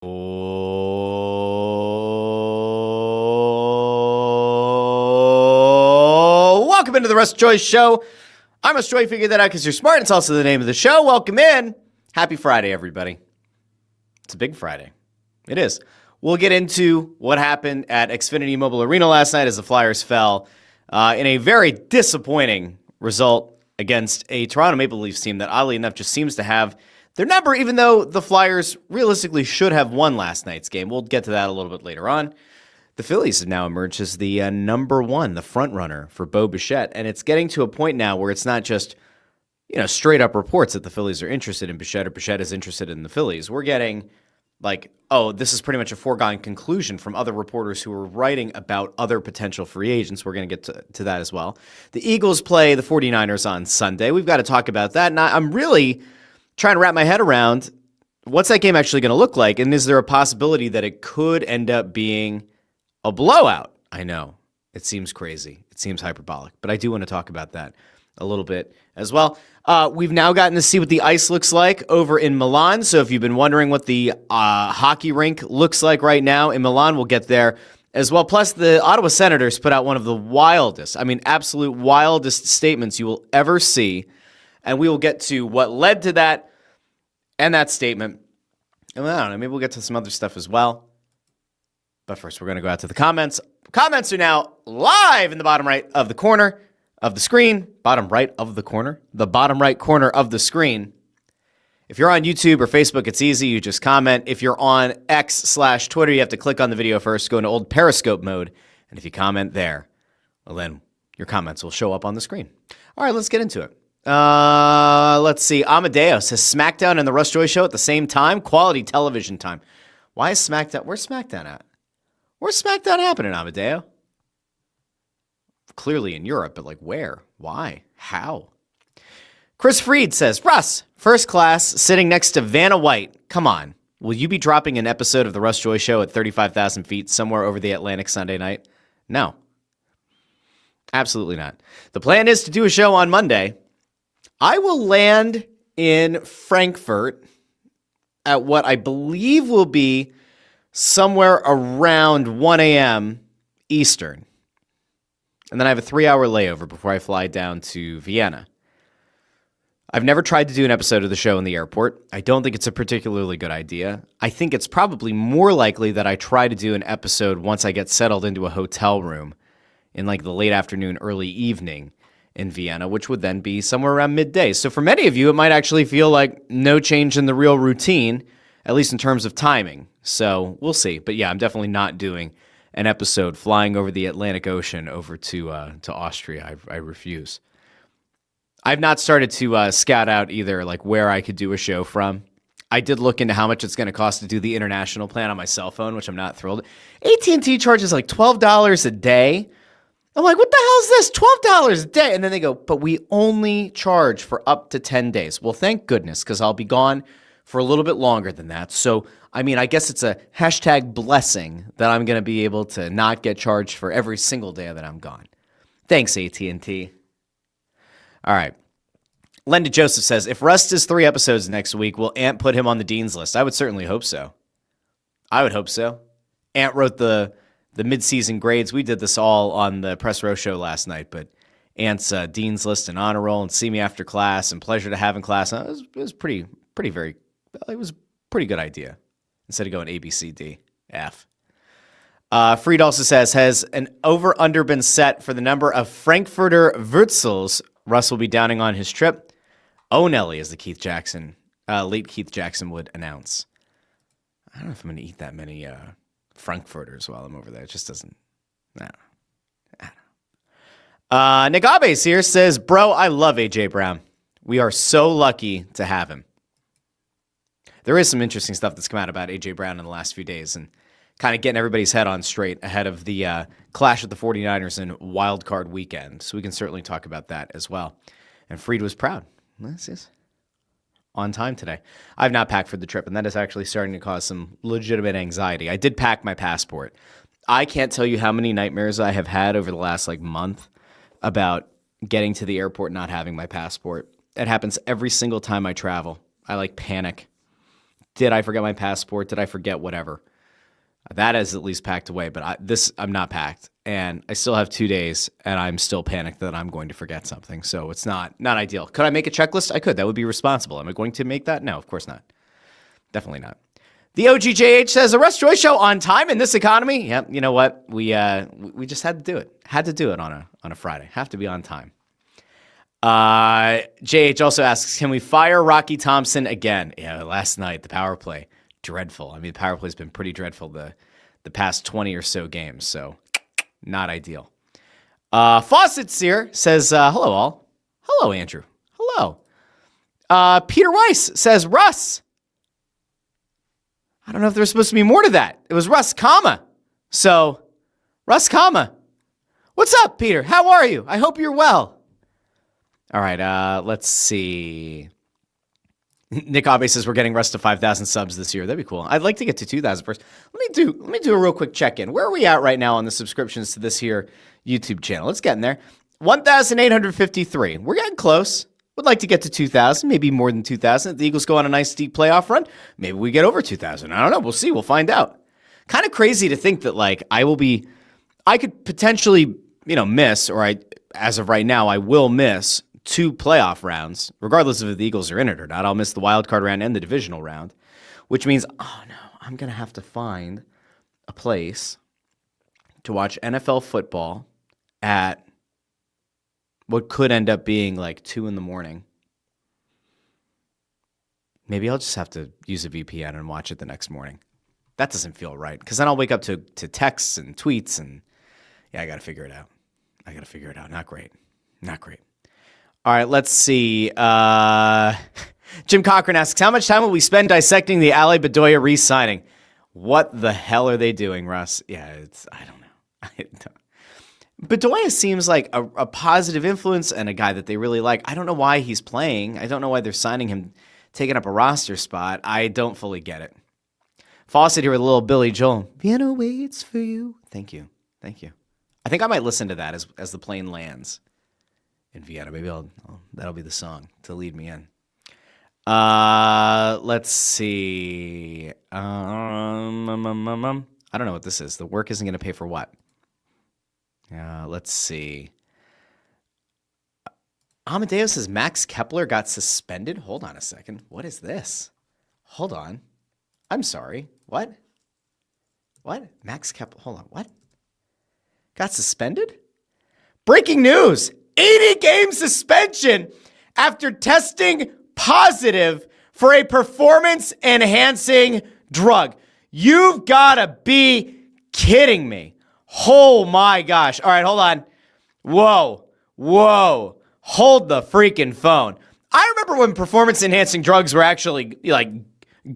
Oh, welcome into the Russ Joy Show. I'm Russ Joy. Figure that out because you're smart. It's also the name of the show. Welcome in. Happy Friday, everybody. It's a big Friday. It is. We'll get into what happened at Xfinity Mobile Arena last night as the Flyers fell in a very disappointing result against a Toronto Maple Leafs team that, oddly enough, just seems to have their number, even though the Flyers realistically should have won last night's game. We'll get to that a little bit later on. The Phillies have now emerged as the number one, the frontrunner for Bo Bichette, and it's getting to a point now where it's not just straight up reports that the Phillies are interested in Bichette or Bichette is interested in the Phillies. We're getting this is pretty much a foregone conclusion from other reporters who are writing about other potential free agents. We're going to get to that as well. The Eagles play the 49ers on Sunday. We've got to talk about that, and I'm really trying to wrap my head around what's that game actually going to look like, and is there a possibility that it could end up being a blowout? I know. It seems crazy. It seems hyperbolic, but I do want to talk about that a little bit as well. We've now gotten to see what the ice looks like over in Milan, so if you've been wondering what the hockey rink looks like right now in Milan, we'll get there as well. Plus, the Ottawa Senators put out one of the wildest, absolute wildest statements you will ever see, and we will get to what led to that and that statement. And I don't know, maybe we'll get to some other stuff as well. But first, we're going to go out to the comments. Comments are now live in the bottom right of the corner of the screen. Bottom right of the corner? The bottom right corner of the screen. If you're on YouTube or Facebook, it's easy. You just comment. If you're on X/Twitter, you have to click on the video first, go into old Periscope mode. And if you comment there, well, then your comments will show up on the screen. All right, let's get into it. Let's see. Amadeo says SmackDown and the Russ Joy Show at the same time. Quality television time. Why is SmackDown? Where's SmackDown at? Where's SmackDown happening, Amadeo? Clearly in Europe, but where? Why? How? Chris Freed says, Russ, first class, sitting next to Vanna White. Come on. Will you be dropping an episode of the Russ Joy Show at 35,000 feet somewhere over the Atlantic Sunday night? No. Absolutely not. The plan is to do a show on Monday. I will land in Frankfurt at what I believe will be somewhere around 1 a.m. Eastern. And then I have a 3-hour layover before I fly down to Vienna. I've never tried to do an episode of the show in the airport. I don't think it's a particularly good idea. I think it's probably more likely that I try to do an episode once I get settled into a hotel room in the late afternoon, early evening in Vienna, which would then be somewhere around midday. So for many of you, it might actually feel like no change in the real routine, at least in terms of timing. So we'll see. But yeah, I'm definitely not doing an episode flying over the Atlantic Ocean over to Austria. I refuse. I've not started to scout out either where I could do a show from. I did look into how much it's going to cost to do the international plan on my cell phone, which I'm not thrilled. AT&T charges $12 a day. I'm like, what the hell is this? $12 a day. And then they go, but we only charge for up to 10 days. Well, thank goodness, because I'll be gone for a little bit longer than that. So, I guess it's a hashtag blessing that I'm going to be able to not get charged for every single day that I'm gone. Thanks, AT&T. All right. Linda Joseph says, if Russ does 3 episodes next week, will Ant put him on the Dean's list? I would certainly hope so. I would hope so. Ant wrote the mid-season grades. We did this all on the Press Row show last night, but Ant's Dean's list and honor roll and see me after class and pleasure to have in class. It was it was a pretty good idea instead of going A, B, C, D, F. Freed also says, has an over-under been set for the number of Frankfurter Wurzels Russ will be downing on his trip? Oh, Nelly, as the late Keith Jackson would announce. I don't know if I'm going to eat that many Frankfurters while I'm over there. It just doesn't. I don't know. Nick Abbes here says, bro, I love A.J. Brown. We are so lucky to have him. There is some interesting stuff that's come out about A.J. Brown in the last few days and kind of getting everybody's head on straight ahead of the clash with the 49ers in Wild Card Weekend. So we can certainly talk about that as well. And Freed was proud. This is on time today. I've not packed for the trip, and that is actually starting to cause some legitimate anxiety. I did pack my passport. I can't tell you how many nightmares I have had over the last month about getting to the airport not having my passport. It happens every single time I travel. I panic. Did I forget my passport? Did I forget whatever? That is at least packed away, but I'm not packed. And I still have 2 days, and I'm still panicked that I'm going to forget something. So it's not ideal. Could I make a checklist? I could. That would be responsible. Am I going to make that? No, of course not. Definitely not. The OGJH says, a Russ Joy Show on time in this economy? Yep, you know what? We just had to do it. Had to do it on a Friday. Have to be on time. JH also asks, can we fire Rocky Thompson again? Yeah, last night, the power play. Dreadful. I mean, the power play's been pretty dreadful the past 20 or so games, so not ideal. Fawcett's here says, hello all. Hello, Andrew. Hello. Peter Weiss says, Russ. I don't know if there's supposed to be more to that. It was Russ, comma. So, Russ, comma. What's up, Peter? How are you? I hope you're well. All right, let's see. Nick Abe says we're getting Russ to 5,000 subs this year. That'd be cool. I'd like to get to 2,000 first. Let me do a real quick check-in. Where are we at right now on the subscriptions to this here YouTube channel? Let's get in there. 1,853. We're getting close. Would like to get to 2,000, maybe more than 2,000. If the Eagles go on a nice deep playoff run, maybe we get over 2,000. I don't know. We'll see. We'll find out. Kind of crazy to think that I could potentially, miss, or as of right now, I will miss 2 playoff rounds, regardless of if the Eagles are in it or not. I'll miss the wild card round and the divisional round, which means, oh no, I'm going to have to find a place to watch NFL football at what could end up being like 2 a.m. Maybe I'll just have to use a VPN and watch it the next morning. That doesn't feel right, because then I'll wake up to texts and tweets, and yeah, I got to figure it out. Not great. All right, let's see. Jim Cochran asks, how much time will we spend dissecting the Ali Bedoya re-signing? What the hell are they doing, Russ? Yeah, I don't know. Bedoya seems like a positive influence and a guy that they really like. I don't know why he's playing. I don't know why they're signing him, taking up a roster spot. I don't fully get it. Fawcett here with a little Billy Joel. Vienna waits for you. Thank you. I think I might listen to that as the plane lands in Vienna. Maybe that'll be the song to lead me in. Let's see. I don't know what this is. The work isn't going to pay for what? Let's see. Amadeo says Max Kepler got suspended. Hold on a second. What is this? Hold on. I'm sorry. What? Max Kepler. Hold on. What? Got suspended? Breaking news. 80-game suspension after testing positive for a performance-enhancing drug. You've got to be kidding me. Oh, my gosh. All right, hold on. Whoa. Hold the freaking phone. I remember when performance-enhancing drugs were actually,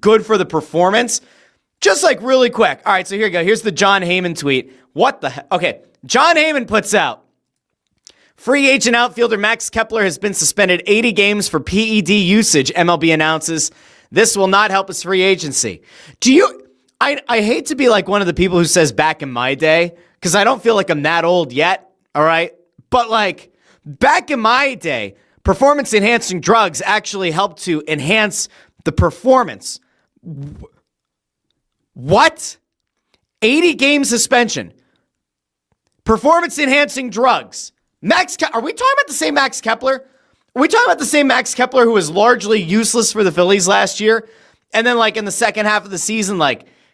good for the performance. Just, really quick. All right, so here you go. Here's the John Heyman tweet. What the heck? Okay, John Heyman puts out, free agent outfielder Max Kepler has been suspended 80 games for PED usage, MLB announces. This will not help his free agency. I hate to be like one of the people who says back in my day, because I don't feel like I'm that old yet, all right? But back in my day, performance-enhancing drugs actually helped to enhance the performance. What? 80-game suspension. Performance-enhancing drugs. Are we talking about the same Max Kepler? Are we talking about the same Max Kepler who was largely useless for the Phillies last year? And then in the second half of the season,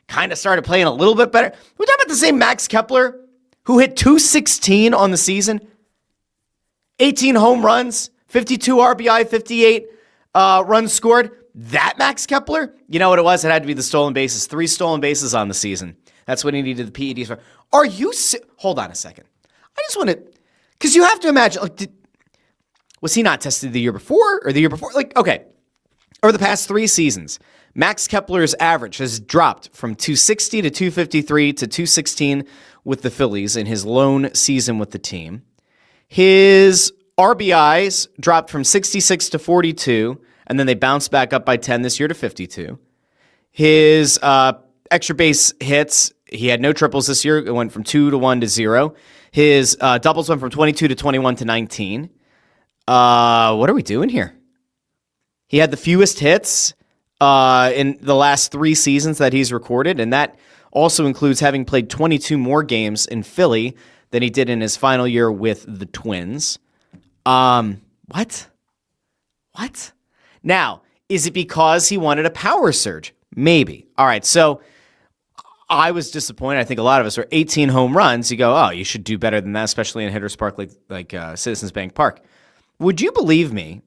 kind of started playing a little bit better? Are we talking about the same Max Kepler who hit 216 on the season? 18 home runs, 52 RBI, 58 runs scored. That Max Kepler? You know what it was? It had to be the stolen bases. 3 stolen bases on the season. That's what he needed the PEDs for. Are you... Hold on a second. I just want to... Because you have to imagine, was he not tested the year before or the year before? Okay. Over the past 3 seasons, Max Kepler's average has dropped from 260 to 253 to 216 with the Phillies in his lone season with the team. His RBIs dropped from 66 to 42, and then they bounced back up by 10 this year to 52. His extra base hits, he had no triples this year. It went from 2 to 1 to 0. His doubles went from 22 to 21 to 19. What are we doing here? He had the fewest hits. in the last 3 seasons that he's recorded, and that also includes having played 22 more games in Philly than he did in his final year with the Twins. What? Now, is it because he wanted a power surge? Maybe. All right, so I was disappointed. I think a lot of us are 18 home runs. You go, oh, you should do better than that, especially in Hitters Park like Citizens Bank Park. Would you believe me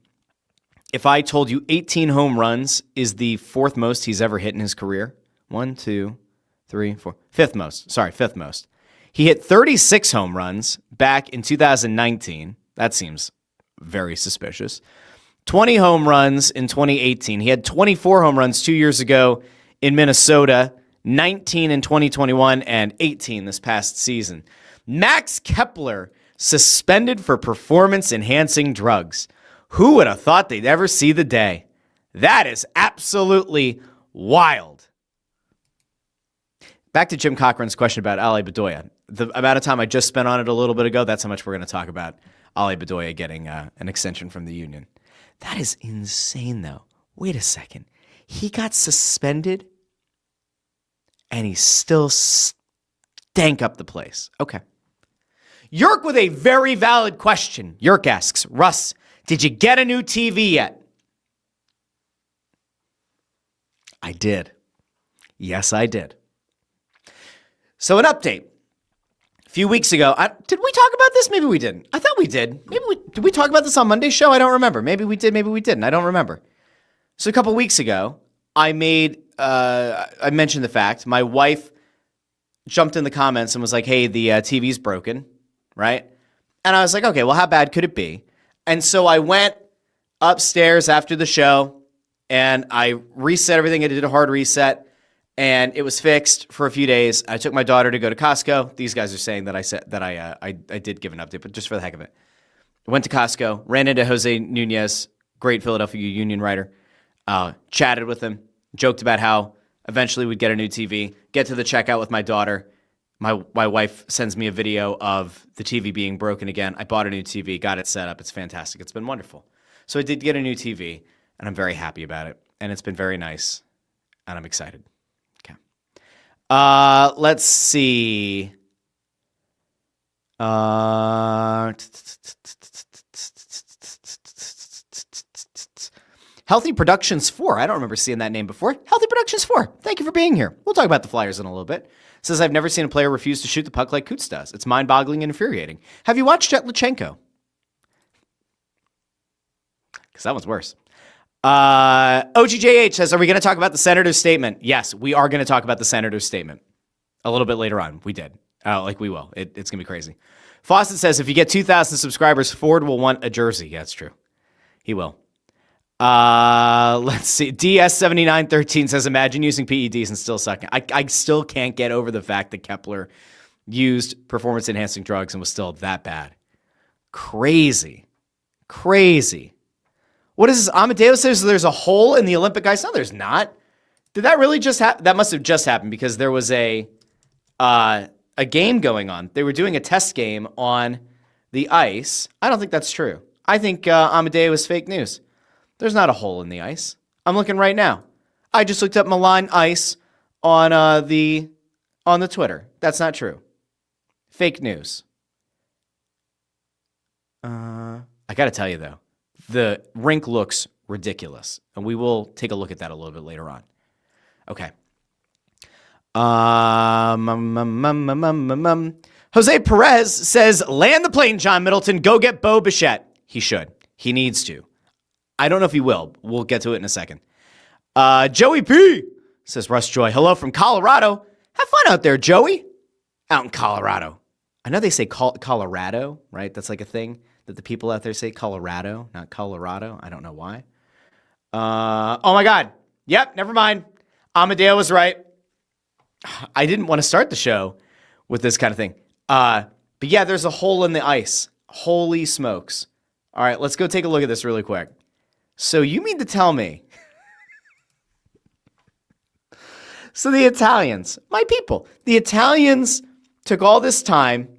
if I told you 18 home runs is the 4th most he's ever hit in his career? 1, 2, 3, 4. 5th most. Sorry, 5th most. He hit 36 home runs back in 2019. That seems very suspicious. 20 home runs in 2018. He had 24 home runs 2 years ago in Minnesota, 19 in 2021, and 18 this past season. Max Kepler suspended for performance-enhancing drugs. Who would have thought they'd ever see the day? That is absolutely wild. Back to Jim Cochran's question about Ale Bedoya. The amount of time I just spent on it a little bit ago, that's how much we're going to talk about Ale Bedoya getting an extension from the union. That is insane, though. Wait a second. He got suspended, and he still stank up the place. Okay. Yerk with a very valid question. Yerk asks, Russ, did you get a new TV yet? I did. Yes, I did. So an update. A few weeks ago, did we talk about this? Maybe we didn't. I thought we did. Did we talk about this on Monday's show? I don't remember. Maybe we did, maybe we didn't. I don't remember. So a couple weeks ago, I mentioned the fact my wife jumped in the comments and was like, hey, the TV's broken, right? And I was like, okay, well, how bad could it be? And so I went upstairs after the show and I reset everything. I did a hard reset and it was fixed for a few days. I took my daughter to go to Costco. These guys are saying that I did give an update, but just for the heck of it. I went to Costco, ran into Jose Nunez, great Philadelphia Union writer, chatted with him, joked about how eventually we'd get a new TV, get to the checkout with my daughter. My wife sends me a video of the TV being broken again. I bought a new TV, got it set up. It's fantastic. It's been wonderful. So I did get a new TV, and I'm very happy about it. And it's been very nice, and I'm excited. Okay. Let's see. Healthy Productions 4. I don't remember seeing that name before. Healthy Productions 4. Thank you for being here. We'll talk about the Flyers in a little bit. Says, I've never seen a player refuse to shoot the puck like Coots does. It's mind-boggling and infuriating. Have you watched Jetlachenko? Because that one's worse. OGJH says, are we going to talk about the Senator's statement? Yes, we are going to talk about the Senator's statement. A little bit later on. We did. We will. It's going to be crazy. Fawcett says, if you get 2,000 subscribers, Ford will want a jersey. Yeah, that's true. He will. Let's see. DS7913 says, imagine using PEDs and still sucking. I still can't get over the fact that Kepler used performance-enhancing drugs and was still that bad. Crazy. What is this? Amadeus says there's a hole in the Olympic ice. No, there's not. Did that really just happen? That must have just happened because there was a game going on. They were doing a test game on the ice. I don't think that's true. I think Amadeus was fake news. There's not a hole in the ice. I'm looking right now. I just looked up Milan ice on the Twitter. That's not true. Fake news. I got to tell you, though, the rink looks ridiculous. And we will take a look at that a little bit later on. Okay. Jose Perez says, land the plane, John Middleton. Go get Bo Bichette. He should. He needs to. I don't know if he will. We'll get to it in a second. Joey P. says, Russ Joy. Hello from Colorado. Have fun out there, Joey. Out in Colorado. I know they say Colorado, right? That's like a thing that the people out there say, Colorado, not Colorado. I don't know why. Oh, my God. Yep, never mind. Amadeo was right. I didn't want to start the show with this kind of thing. But yeah, there's a hole in the ice. Holy smokes. All right, let's go take a look at this really quick. So you mean to tell me... So the Italians, my people, the Italians took all this time,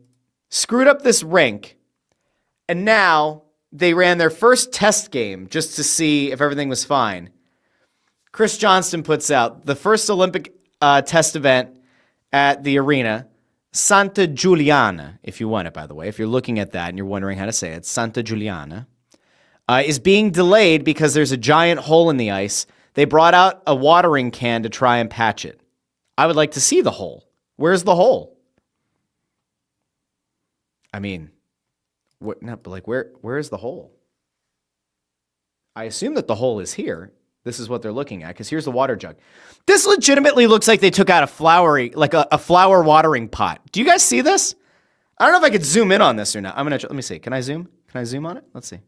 screwed up this rink, and now they ran their first test game just to see if everything was fine. Chris Johnston puts out the first Olympic test event at the arena, Santa Giuliana, if you want it, by the way. If you're looking at that and you're wondering how to say it, Santa Giuliana, is being delayed because there's a giant hole in the ice. They brought out a watering can to try and patch it. I would like to see the hole. Where's the hole? I mean, where is the hole? I assume that the hole is here. This is what they're looking at, because here's the water jug. This legitimately looks like they took out a flower watering pot. Do you guys see this? I don't know if I could zoom in on this or not. Let me see. Can I zoom? Can I zoom on it? Let's see.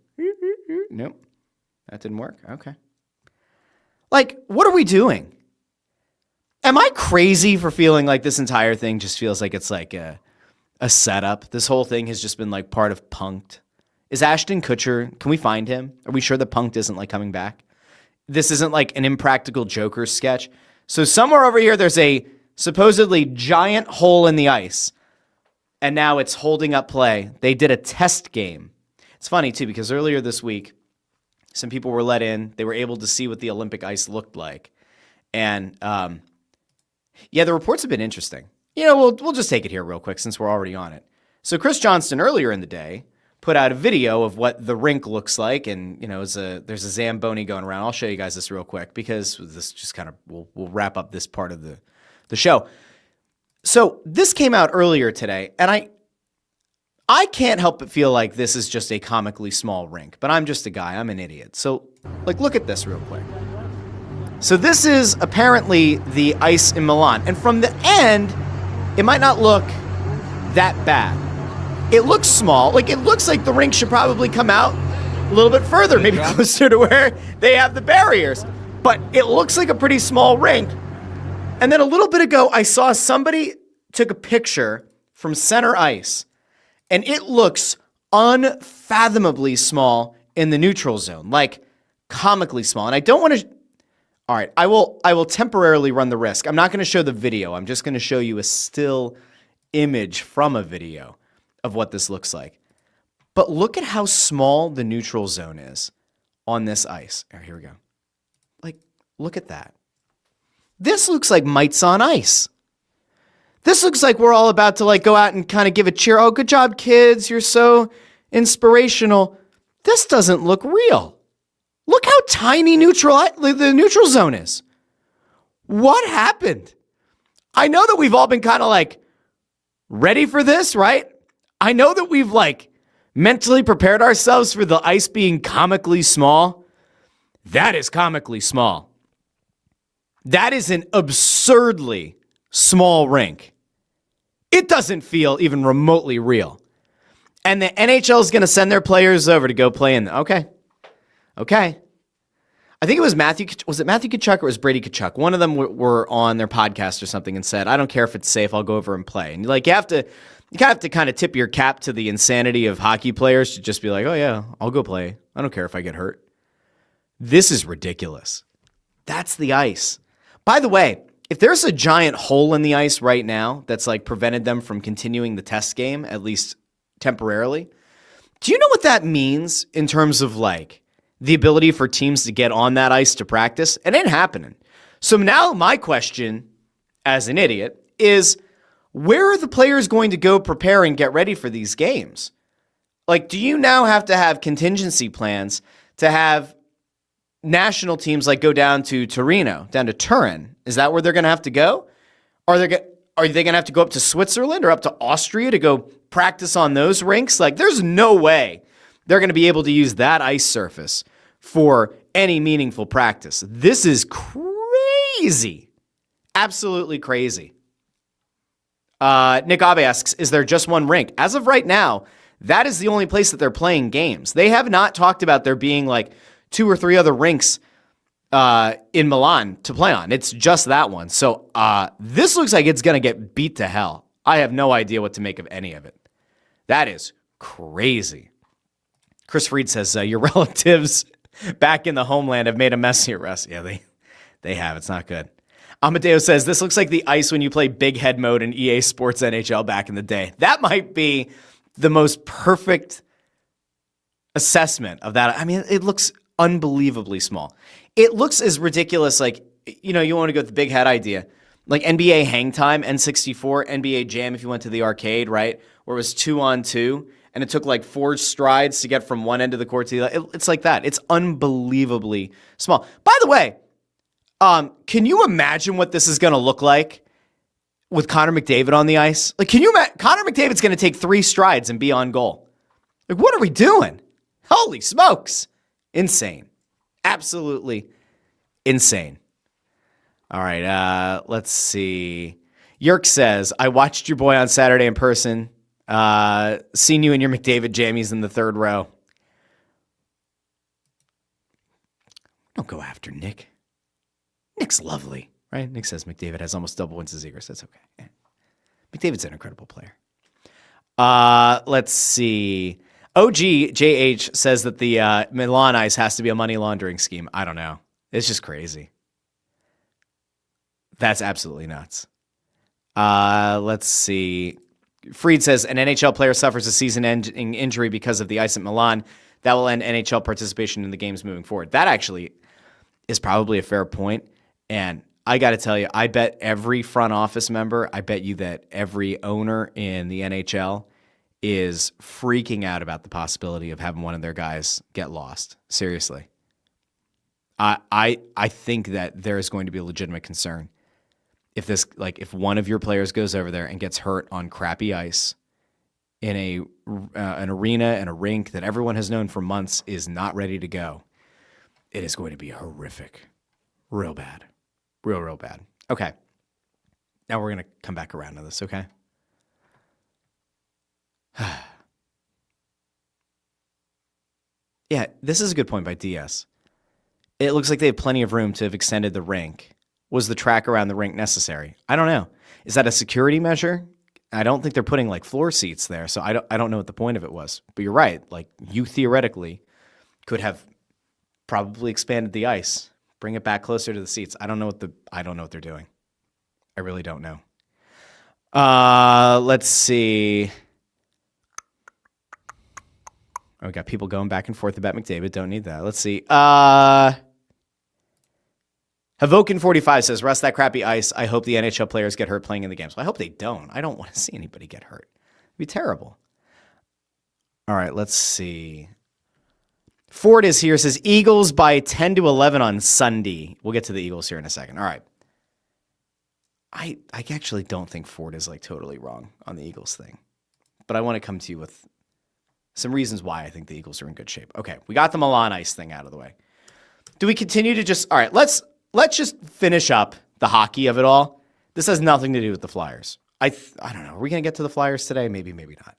Nope. That didn't work. Okay. Like, what are we doing? Am I crazy for feeling like this entire thing just feels like it's like a setup? This whole thing has just been like part of Punk'd. Is Ashton Kutcher, can we find him? Are we sure that Punk'd isn't like coming back? This isn't like an Impractical Joker sketch. So somewhere over here, there's a supposedly giant hole in the ice. And now it's holding up play. They did a test game. It's funny too, because earlier this week, some people were let in. They were able to see what the Olympic ice looked like. And yeah, the reports have been interesting. You know, we'll just take it here real quick since we're already on it. So Chris Johnston earlier in the day put out a video of what the rink looks like, and you know, there's a Zamboni going around. I'll show you guys this real quick because this just kind of we'll wrap up this part of the show. So this came out earlier today, and I can't help but feel like this is just a comically small rink, but I'm just a guy. I'm an idiot. So like, look at this real quick. So this is apparently the ice in Milan, and from the end, it might not look that bad. It looks small. Like, it looks like the rink should probably come out a little bit further, maybe closer to where they have the barriers. But it looks like a pretty small rink. And then a little bit ago, I saw somebody took a picture from center ice, and it looks unfathomably small in the neutral zone, like comically small. And I don't want to... All right, I will temporarily run the risk. I'm not going to show the video. I'm just going to show you a still image from a video of what this looks like. But look at how small the neutral zone is on this ice. All right, here we go. Like, look at that. This looks like mites on ice. This looks like we're all about to like go out and kind of give a cheer. Oh, good job, kids. You're so inspirational. This doesn't look real. Look how tiny the neutral zone is. What happened? I know that we've all been kind of like ready for this, right? I know that we've like mentally prepared ourselves for the ice being comically small. That is comically small. That is an absurdly small rink. It doesn't feel even remotely real. And the NHL is going to send their players over to go play in. Okay. I think it was Matthew Tkachuk or it was Brady Tkachuk? One of them were on their podcast or something and said, I don't care if it's safe, I'll go over and play. And like, you kind of have to kind of tip your cap to the insanity of hockey players to just be like, oh yeah, I'll go play. I don't care if I get hurt. This is ridiculous. That's the ice. By the way, if there's a giant hole in the ice right now that's like prevented them from continuing the test game, at least temporarily, do you know what that means in terms of like the ability for teams to get on that ice to practice? It ain't happening. So now my question as an idiot is, where are the players going to go prepare and get ready for these games? Like, do you now have to have contingency plans to have national teams like go down to Torino, down to Turin? Is that where they're going to have to go? Are they going to have to go up to Switzerland or up to Austria to go practice on those rinks? Like, there's no way they're going to be able to use that ice surface for any meaningful practice. This is crazy. Absolutely crazy. Nick Abe asks, is there just one rink? As of right now, that is the only place that they're playing games. They have not talked about there being like 2 or 3 other rinks in Milan to play on. It's just that one. So this looks like it's going to get beat to hell. I have no idea what to make of any of it. That is crazy. Chris Freed says, your relatives back in the homeland have made a mess here, Russ. Yeah, they have. It's not good. Amadeo says, this looks like the ice when you play big head mode in EA Sports NHL back in the day. That might be the most perfect assessment of that. I mean, it looks unbelievably small. It looks as ridiculous, like, you want to go with the big head idea. Like NBA Hang Time, N64, NBA Jam, if you went to the arcade, right? Where it was 2-on-2, and it took like 4 strides to get from one end of the court to the other. It's like that. It's unbelievably small. By the way, can you imagine what this is going to look like with Connor McDavid on the ice? Like, can you imagine? Connor McDavid's going to take 3 strides and be on goal. Like, what are we doing? Holy smokes. Insane. Absolutely insane. All right, let's see. Yerk says, I watched your boy on Saturday in person. Seen you in your McDavid jammies in the 3rd row. Don't go after Nick. Nick's lovely, right? Nick says McDavid has almost double wins as Eagles. That's okay. Yeah. McDavid's an incredible player. Let's see. OGJH says that the Milan ice has to be a money laundering scheme. I don't know. It's just crazy. That's absolutely nuts. Let's see. Freed says an NHL player suffers a season-ending injury because of the ice at Milan. That will end NHL participation in the games moving forward. That actually is probably a fair point. And I got to tell you, I bet every front office member, I bet you that every owner in the NHL is freaking out about the possibility of having one of their guys get lost. Seriously. I think that there is going to be a legitimate concern if if one of your players goes over there and gets hurt on crappy ice in an arena and a rink that everyone has known for months is not ready to go. It is going to be horrific. Real bad. Real bad. Okay. Now we're going to come back around to this, okay? Yeah, this is a good point by DS. It looks like they have plenty of room to have extended the rink. Was the track around the rink necessary? I don't know. Is that a security measure? I don't think they're putting like floor seats there, so I don't know what the point of it was. But you're right. Like, you theoretically could have probably expanded the ice, bring it back closer to the seats. I don't know what they're doing. I really don't know. Let's see. Oh, we got people going back and forth about McDavid. Don't need that. Let's see. Havokin45 says, Russ, that crappy ice. I hope the NHL players get hurt playing in the games. Well, I hope they don't. I don't want to see anybody get hurt. It'd be terrible. All right, let's see. Ford is here, says Eagles by 10-11 on Sunday. We'll get to the Eagles here in a second. All right. I actually don't think Ford is like totally wrong on the Eagles thing. But I want to come to you with some reasons why I think the Eagles are in good shape. Okay, we got the Milan ice thing out of the way. Do we continue to just... All right, let's just finish up the hockey of it all. This has nothing to do with the Flyers. I don't know. Are we going to get to the Flyers today? Maybe, maybe not.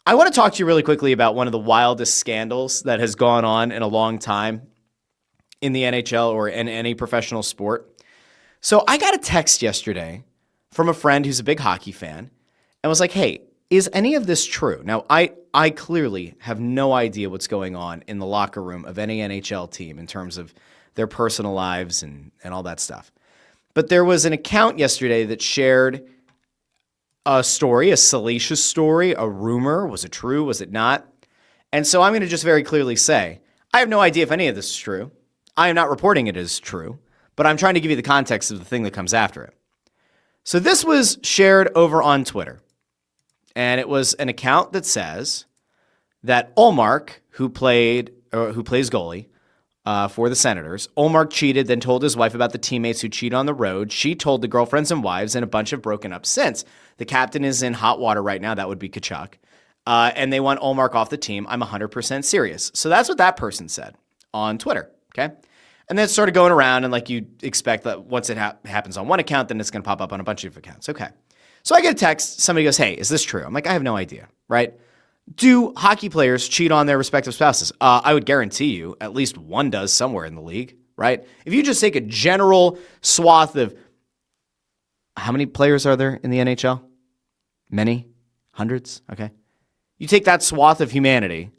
I want to talk to you really quickly about one of the wildest scandals that has gone on in a long time in the NHL or in any professional sport. So I got a text yesterday from a friend who's a big hockey fan and was like, hey, is any of this true? Now, I clearly have no idea what's going on in the locker room of any NHL team in terms of their personal lives and all that stuff. But there was an account yesterday that shared a story, a salacious story, a rumor. Was it true? Was it not? And so I'm going to just very clearly say, I have no idea if any of this is true. I am not reporting it as true, but I'm trying to give you the context of the thing that comes after it. So this was shared over on Twitter, and it was an account that says that Ullmark, who plays goalie for the Senators, Ullmark cheated, then told his wife about the teammates who cheat on the road. She told the girlfriends and wives, and a bunch have broken up since. The captain is in hot water right now. That would be Kachuk. And they want Ullmark off the team. I'm 100% serious. So that's what that person said on Twitter, okay? And then it started going around, and like you expect that once it happens on one account, then it's going to pop up on a bunch of accounts. Okay. So I get a text. Somebody goes, hey, is this true? I'm like, I have no idea, right? Do hockey players cheat on their respective spouses? I would guarantee you at least one does somewhere in the league, right? If you just take a general swath of how many players are there in the NHL? Many? Hundreds? Okay. You take that swath of humanity,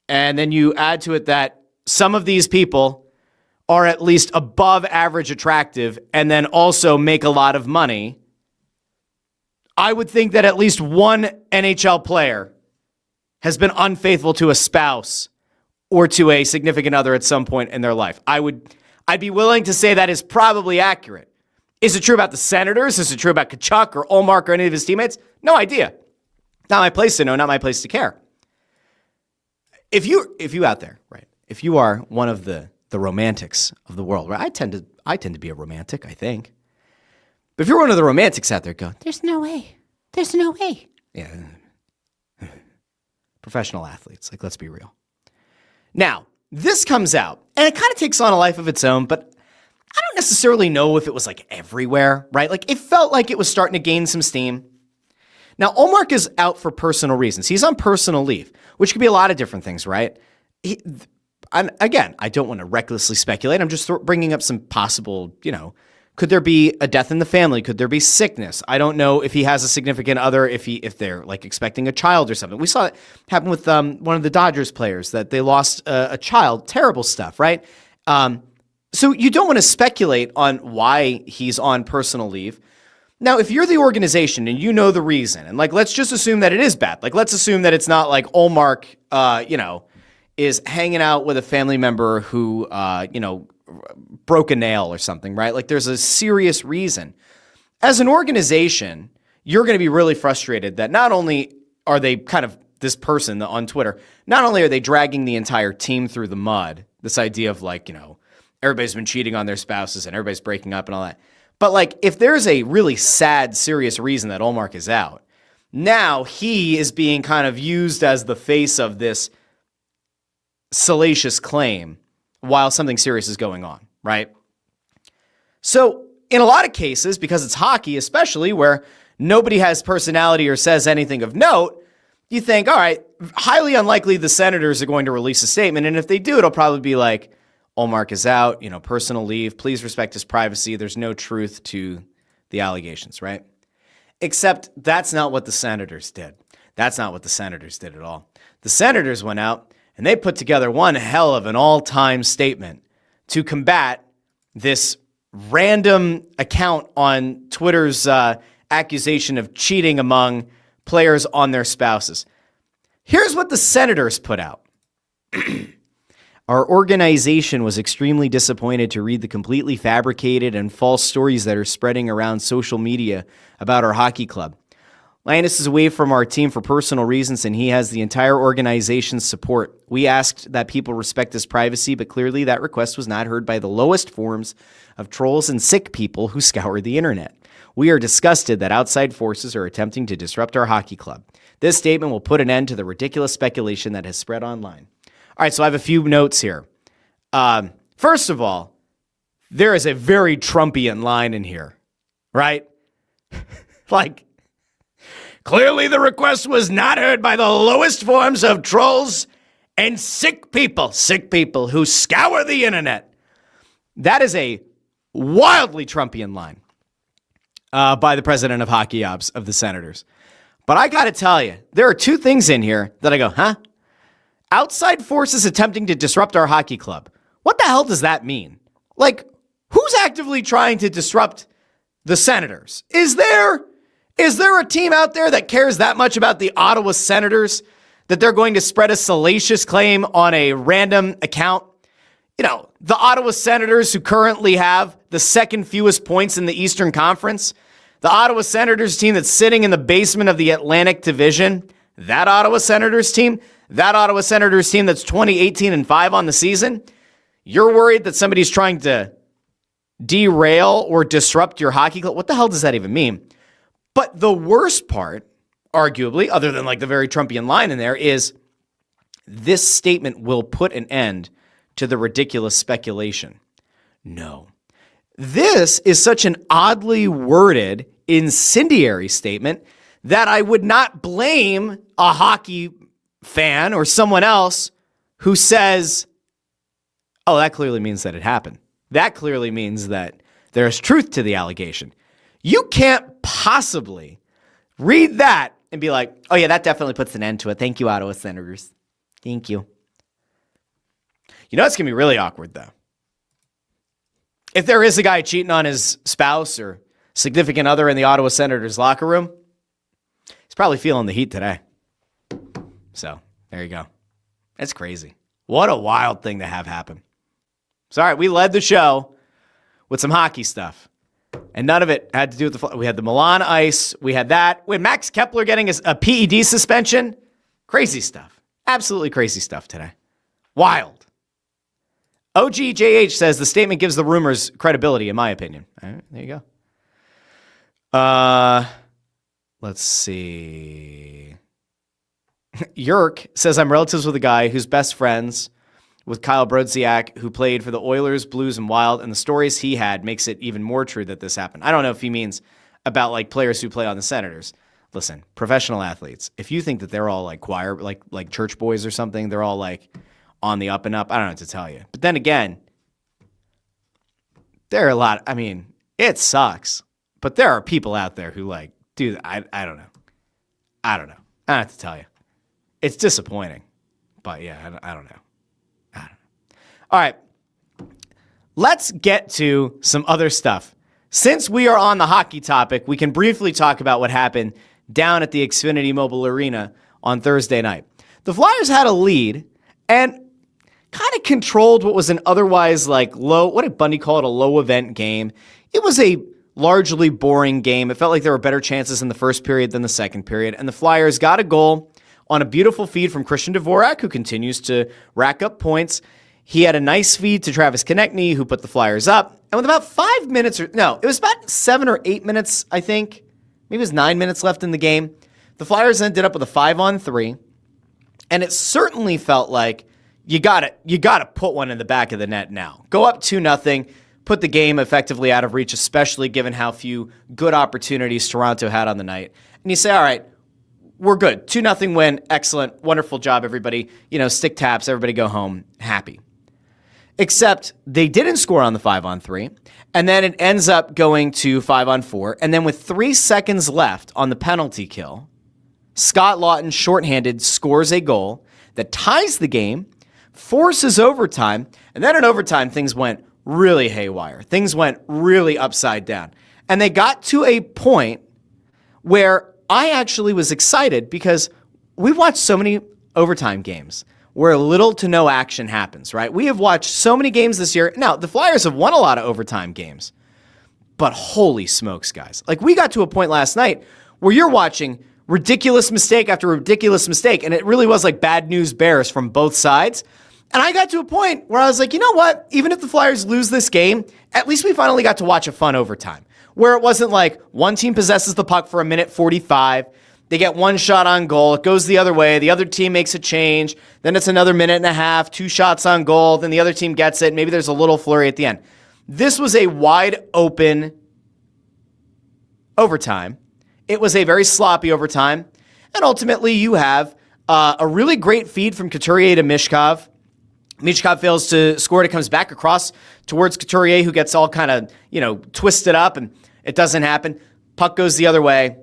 and then you add to it that some of these people are at least above average attractive and then also make a lot of money. I would think that at least one NHL player has been unfaithful to a spouse or to a significant other at some point in their life. I'd be willing to say that is probably accurate. Is it true about the Senators? Is it true about Tkachuk or Ullmark or any of his teammates? No idea. Not my place to know, not my place to care. If you out there, right? If you are one of the romantics of the world, right? I tend to be a romantic, I think. But if you're one of the romantics out there, go, there's no way. There's no way. Yeah. Professional athletes, like, let's be real. Now, this comes out, and it kind of takes on a life of its own, but I don't necessarily know if it was like everywhere, right? Like, it felt like it was starting to gain some steam. Now, Ullmark is out for personal reasons. He's on personal leave, which could be a lot of different things, right? Again, I don't want to recklessly speculate. I'm just bringing up some possible, could there be a death in the family? Could there be sickness? I don't know if he has a significant other, if they're like expecting a child or something. We saw it happen with one of the Dodgers players, that they lost a child. Terrible stuff, right? So you don't want to speculate on why he's on personal leave. Now, if you're the organization and you know the reason, and like, let's just assume that it is bad. Like, let's assume that it's not like Ullmark, is hanging out with a family member who, broke a nail or something, right? Like, there's a serious reason. As an organization, you're going to be really frustrated that not only are they kind of this person on Twitter, not only are they dragging the entire team through the mud, this idea of like, everybody's been cheating on their spouses and everybody's breaking up and all that. But like, if there's a really sad, serious reason that Ullmark is out, now he is being kind of used as the face of this salacious claim while something serious is going on, right? So in a lot of cases, because it's hockey, especially where nobody has personality or says anything of note, you think, all right, highly unlikely the Senators are going to release a statement. And if they do, it'll probably be like, Ullmark is out, personal leave. Please respect his privacy. There's no truth to the allegations, right? Except that's not what the Senators did. That's not what the Senators did at all. The Senators went out and they put together one hell of an all-time statement to combat this random account on Twitter's accusation of cheating among players on their spouses. Here's what the Senators put out. Our organization was extremely disappointed to read the completely fabricated and false stories that are spreading around social media about our hockey club. Linus is away from our team for personal reasons, and he has the entire organization's support. We asked that people respect his privacy, but clearly that request was not heard by the lowest forms of trolls and sick people who scour the internet. We are disgusted that outside forces are attempting to disrupt our hockey club. This statement will put an end to the ridiculous speculation that has spread online. All right, so I have a few notes here. First of all, there is a very Trumpian line in here, right? Like, clearly the request was not heard by the lowest forms of trolls and sick people who scour the internet. That is a wildly Trumpian line by the president of hockey ops of the Senators. But I got to tell you, there are two things in here that I go, huh? Outside forces attempting to disrupt our hockey club. What the hell does that mean? Like, who's actively trying to disrupt the Senators? Is there a team out there that cares that much about the Ottawa Senators that they're going to spread a salacious claim on a random account? The Ottawa Senators, who currently have the second fewest points in the Eastern Conference, the Ottawa Senators team that's sitting in the basement of the Atlantic Division, that Ottawa Senators team that's 20-18-5 on the season, you're worried that somebody's trying to derail or disrupt your hockey club? What the hell does that even mean? But the worst part, arguably, other than like the very Trumpian line in there, is this statement will put an end to the ridiculous speculation. No. This is such an oddly worded, incendiary statement that I would not blame a hockey fan or someone else who says, oh, that clearly means that it happened. That clearly means that there's truth to the allegation. You can't possibly read that and be like, oh yeah, that definitely puts an end to it. Thank you, Ottawa Senators. Thank you. It's going to be really awkward, though. If there is a guy cheating on his spouse or significant other in the Ottawa Senators locker room, he's probably feeling the heat today. So there you go. That's crazy. What a wild thing to have happen. Sorry, we led the show with some hockey stuff. And none of it had to do with we had the Milan ice. We had that. We had Max Kepler getting a PED suspension. Crazy stuff. Absolutely crazy stuff today. Wild. OGJH says the statement gives the rumors credibility, in my opinion. All right, there you go. Let's see. Yerk says I'm relatives with a guy who's best friends with Kyle Brodziak, who played for the Oilers, Blues, and Wild, and the stories he had makes it even more true that this happened. I don't know if he means about like players who play on the Senators. Listen, professional athletes, if you think that they're all like choir, like church boys or something, they're all like on the up and up, I don't know what to tell you. But then again, there are a lot, I mean, it sucks, but there are people out there who like, dude, I don't know. I don't have to tell you. It's disappointing, but yeah, I don't know. All right, let's get to some other stuff. Since we are on the hockey topic, we can briefly talk about what happened down at the Xfinity Mobile Arena on Thursday night. The Flyers had a lead and kind of controlled what was an otherwise like low, what did Bundy call it, a low event game. It was a largely boring game. It felt like there were better chances in the first period than the second period, and the Flyers got a goal on a beautiful feed from Christian Dvorak, who continues to rack up points. He had a nice feed to Travis Konechny, who put the Flyers up. And with about 5 minutes, it was about 7 or 8 minutes, I think. Maybe it was 9 minutes left in the game. The Flyers ended up with a 5-on-3. And it certainly felt like you gotta put one in the back of the net now. Go up 2-0, put the game effectively out of reach, especially given how few good opportunities Toronto had on the night. And you say, all right, we're good. 2-0 win. Excellent. Wonderful job, everybody. Stick taps. Everybody go home happy. Except they didn't score on the 5-on-3, and then it ends up going to 5-on-4, and then with 3 seconds left on the penalty kill, Scott Lawton, shorthanded, scores a goal that ties the game, forces overtime, and then in overtime, things went really haywire. Things went really upside down. And they got to a point where I actually was excited because we watched so many overtime games where little to no action happens, right? We have watched so many games this year. Now, the Flyers have won a lot of overtime games, but holy smokes, guys. Like, we got to a point last night where you're watching ridiculous mistake after ridiculous mistake, and it really was like bad news bears from both sides. And I got to a point where I was like, you know what? Even if the Flyers lose this game, at least we finally got to watch a fun overtime, where it wasn't like one team possesses the puck for a minute 45, they get one shot on goal. It goes the other way. The other team makes a change. Then it's another minute and a half, 2 shots on goal. Then the other team gets it. Maybe there's a little flurry at the end. This was a wide open overtime. It was a very sloppy overtime. And ultimately, you have a really great feed from Couturier to Mishkov. Mishkov fails to score. It comes back across towards Couturier, who gets all kind of, twisted up, and it doesn't happen. Puck goes the other way.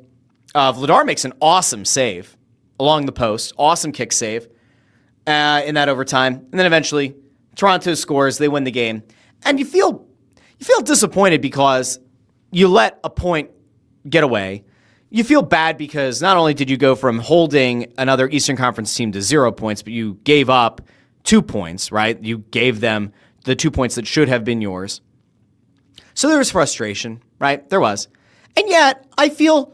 Vladar makes an awesome save along the post. Awesome kick save in that overtime. And then eventually, Toronto scores. They win the game. And you feel disappointed because you let a point get away. You feel bad because not only did you go from holding another Eastern Conference team to 0 points, but you gave up 2 points, right? You gave them the 2 points that should have been yours. So there was frustration, right? There was. And yet, I feel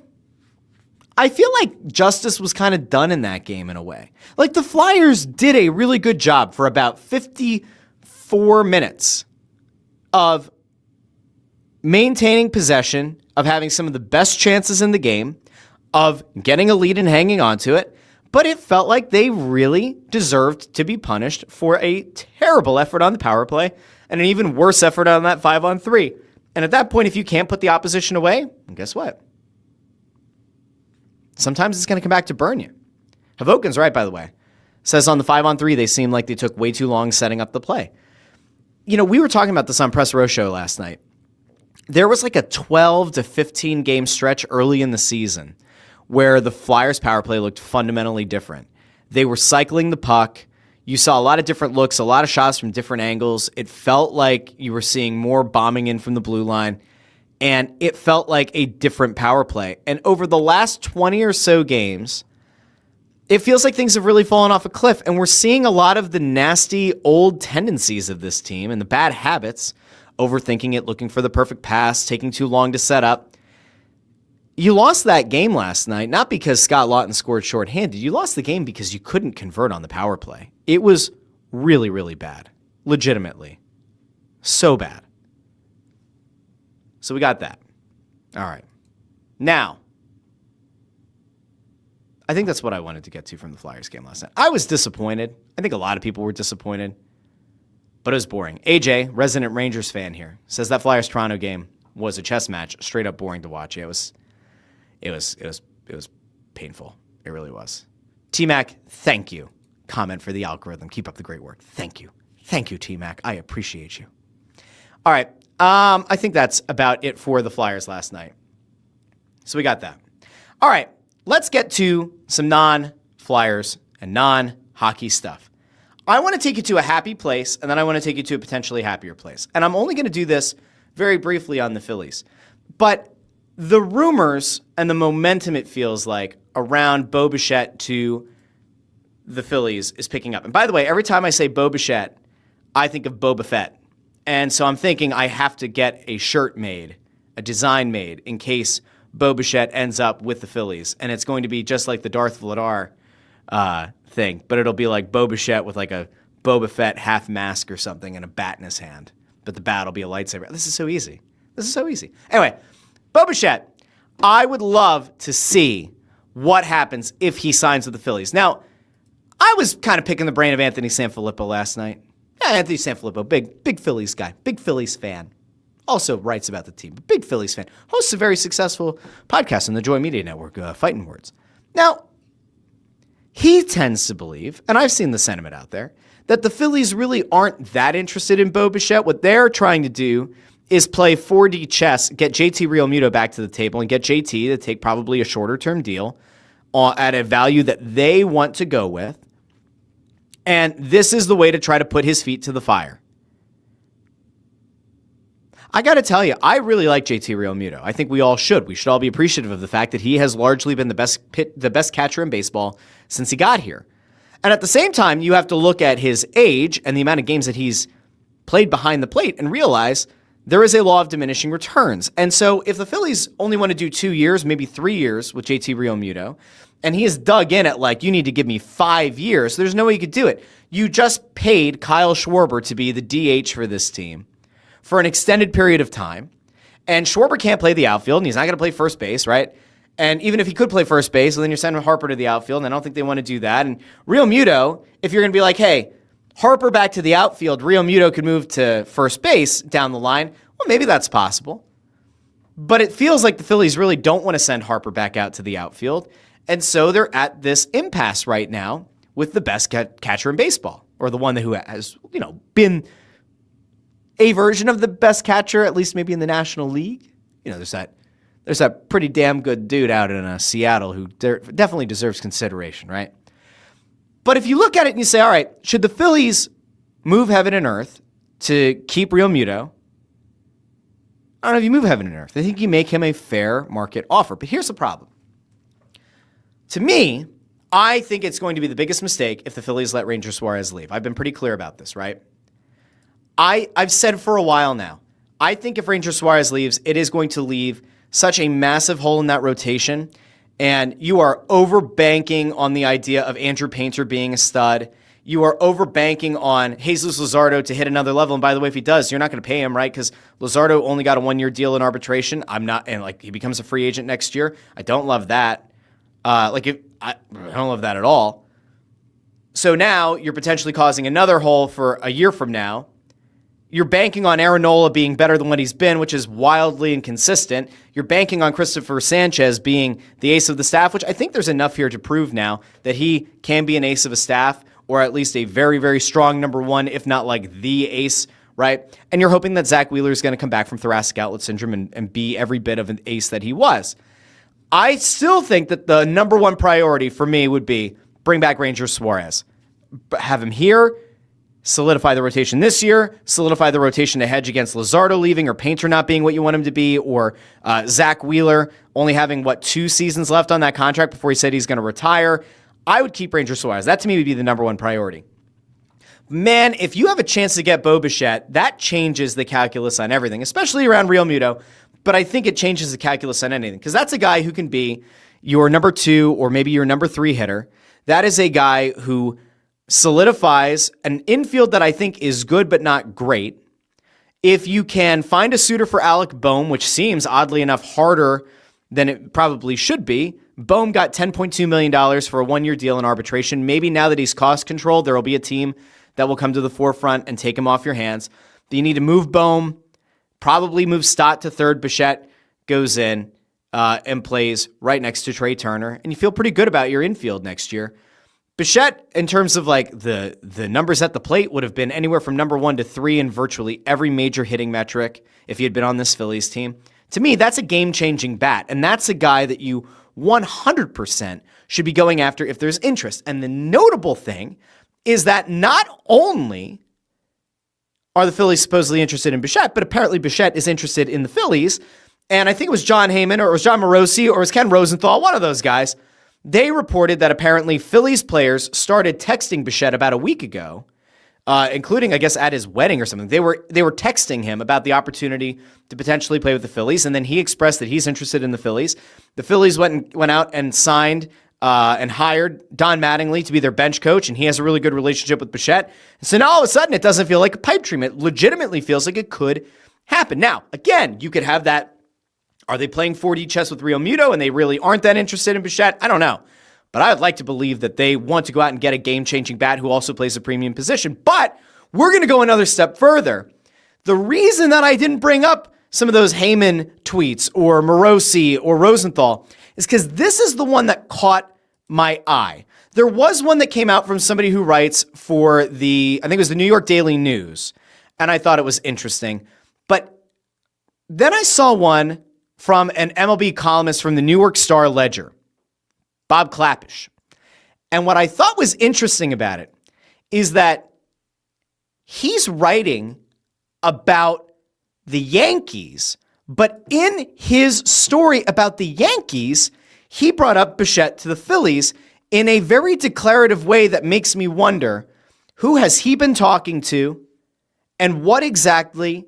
like justice was kind of done in that game in a way. Like, the Flyers did a really good job for about 54 minutes of maintaining possession, of having some of the best chances in the game, of getting a lead and hanging on to it. But it felt like they really deserved to be punished for a terrible effort on the power play and an even worse effort on that 5-on-3. And at that point, if you can't put the opposition away, guess what? Sometimes it's going to come back to burn you. Havokin's right, by the way. Says on the 5-on-3, they seemed like they took way too long setting up the play. We were talking about this on Press Row Show last night. There was like a 12 to 15 game stretch early in the season where the Flyers power play looked fundamentally different. They were cycling the puck. You saw a lot of different looks, a lot of shots from different angles. It felt like you were seeing more bombing in from the blue line. And it felt like a different power play. And over the last 20 or so games, it feels like things have really fallen off a cliff, and we're seeing a lot of the nasty old tendencies of this team and the bad habits, overthinking it, looking for the perfect pass, taking too long to set up. You lost that game last night, not because Scott Lawton scored shorthanded. You lost the game because you couldn't convert on the power play. It was really, really bad. Legitimately. So bad. So we got that. All right. Now, I think that's what I wanted to get to from the Flyers game last night. I was disappointed. I think a lot of people were disappointed, but it was boring. AJ, resident Rangers fan here, says that Flyers-Toronto game was a chess match, straight up boring to watch. It was painful. It really was. T-Mac, thank you. Comment for the algorithm. Keep up the great work. Thank you. Thank you, T-Mac. I appreciate you. All right. I think that's about it for the Flyers last night. So we got that. All right. Let's get to some non-Flyers and non-hockey stuff. I want to take you to a happy place, and then I want to take you to a potentially happier place. And I'm only going to do this very briefly on the Phillies. But the rumors and the momentum, it feels like, around Bo Bichette to the Phillies is picking up. And by the way, every time I say Bo Bichette, I think of Boba Fett. And so I'm thinking I have to get a shirt made, a design made, in case Bo Bichette ends up with the Phillies. And it's going to be just like the Darth Vader thing, but it'll be like Bo Bichette with like a Boba Fett half mask or something and a bat in his hand. But the bat will be a lightsaber. This is so easy. This is so easy. Anyway, Bo Bichette, I would love to see what happens if he signs with the Phillies. Now, I was kind of picking the brain of Anthony Sanfilippo last night. Yeah, Anthony Sanfilippo, big Phillies guy, big Phillies fan. Also writes about the team, big Phillies fan. Hosts a very successful podcast on the Joy Media Network, Phightin Words. Now, he tends to believe, and I've seen the sentiment out there, that the Phillies really aren't that interested in Bo Bichette. What they're trying to do is play 4D chess, get JT Realmuto back to the table, and get JT to take probably a shorter-term deal at a value that they want to go with. And this is the way to try to put his feet to the fire. I got to tell you, I really like JT Realmuto. I think we all should. We should all be appreciative of the fact that he has largely been the best catcher in baseball since he got here. And at the same time, you have to look at his age and the amount of games that he's played behind the plate and realize there is a law of diminishing returns. And so if the Phillies only want to do 2 years, maybe 3 years with JT Realmuto, and he is dug in at like, you need to give me 5 years, there's no way you could do it. You just paid Kyle Schwarber to be the DH for this team for an extended period of time. And Schwarber can't play the outfield, and he's not going to play first base, right? And even if he could play first base, well, then you're sending Harper to the outfield, and I don't think they want to do that. And Realmuto, if you're going to be like, hey, Harper back to the outfield, Realmuto could move to first base down the line, well, maybe that's possible. But it feels like the Phillies really don't want to send Harper back out to the outfield. And so they're at this impasse right now with the best catcher in baseball, or the one who has, been a version of the best catcher, at least maybe in the National League. There's that pretty damn good dude out in Seattle who definitely deserves consideration, right? But if you look at it and you say, all right, should the Phillies move heaven and earth to keep Realmuto? I don't know if you move heaven and earth. I think you make him a fair market offer. But here's the problem. To me, I think it's going to be the biggest mistake if the Phillies let Ranger Suarez leave. I've been pretty clear about this, right? I've said for a while now, I think if Ranger Suarez leaves, it is going to leave such a massive hole in that rotation, and you are overbanking on the idea of Andrew Painter being a stud. You are overbanking on Jesus Luzardo to hit another level. And by the way, if he does, you're not going to pay him, right? Because Luzardo only got a 1-year deal in arbitration. He becomes a free agent next year. I don't love that. I don't love that at all. So now you're potentially causing another hole for a year from now. You're banking on Aaron Nola being better than what he's been, which is wildly inconsistent. You're banking on Christopher Sanchez being the ace of the staff, which I think there's enough here to prove now that he can be an ace of a staff, or at least a very, very strong number one, if not like the ace, right? And you're hoping that Zach Wheeler is going to come back from thoracic outlet syndrome and be every bit of an ace that he was. I still think that the number one priority for me would be bring back Ranger Suarez. Have him here, solidify the rotation this year, solidify the rotation to hedge against Luzardo leaving or Painter not being what you want him to be, or Zach Wheeler only having, 2 seasons left on that contract before he said he's going to retire. I would keep Ranger Suarez. That to me would be the number one priority. Man, if you have a chance to get Bo Bichette, that changes the calculus on everything, especially around Real Muto. But I think it changes the calculus on anything because that's a guy who can be your number 2 or maybe your number 3 hitter. That is a guy who solidifies an infield that I think is good but not great. If you can find a suitor for Alec Bohm, which seems oddly enough harder than it probably should be, Bohm got $10.2 million for a 1-year deal in arbitration. Maybe now that he's cost controlled, there will be a team that will come to the forefront and take him off your hands. But you need to move Bohm, probably move Stott to third. Bichette goes in and plays right next to Trey Turner, and you feel pretty good about your infield next year. Bichette, in terms of like the numbers at the plate, would have been anywhere from number 1 to 3 in virtually every major hitting metric if he had been on this Phillies team. To me, that's a game-changing bat, and that's a guy that you 100% should be going after if there's interest. And the notable thing is that not only are the Phillies supposedly interested in Bichette, but apparently Bichette is interested in the Phillies. And I think it was John Heyman or it was John Morosi or it was Ken Rosenthal, one of those guys. They reported that apparently Phillies players started texting Bichette about a week ago, including, I guess, at his wedding or something. They were texting him about the opportunity to potentially play with the Phillies, and then he expressed that he's interested in the Phillies. The Phillies went out and signed and hired Don Mattingly to be their bench coach, and he has a really good relationship with Bichette. So now all of a sudden it doesn't feel like a pipe dream. It legitimately feels like it could happen. Now, again, you could have that. Are they playing 4D chess with Real Muto and they really aren't that interested in Bichette? I don't know. But I would like to believe that they want to go out and get a game-changing bat who also plays a premium position. But we're going to go another step further. The reason that I didn't bring up some of those Heyman tweets or Morosi or Rosenthal is because this is the one that caught my eye. There was one that came out from somebody who writes for I think it was the New York Daily News, and I thought it was interesting. But then I saw one from an MLB columnist from the New York Star Ledger, Bob Klapisch. And what I thought was interesting about it is that he's writing about the Yankees, but in his story about the Yankees, he brought up Bichette to the Phillies in a very declarative way that makes me wonder, who has he been talking to and what exactly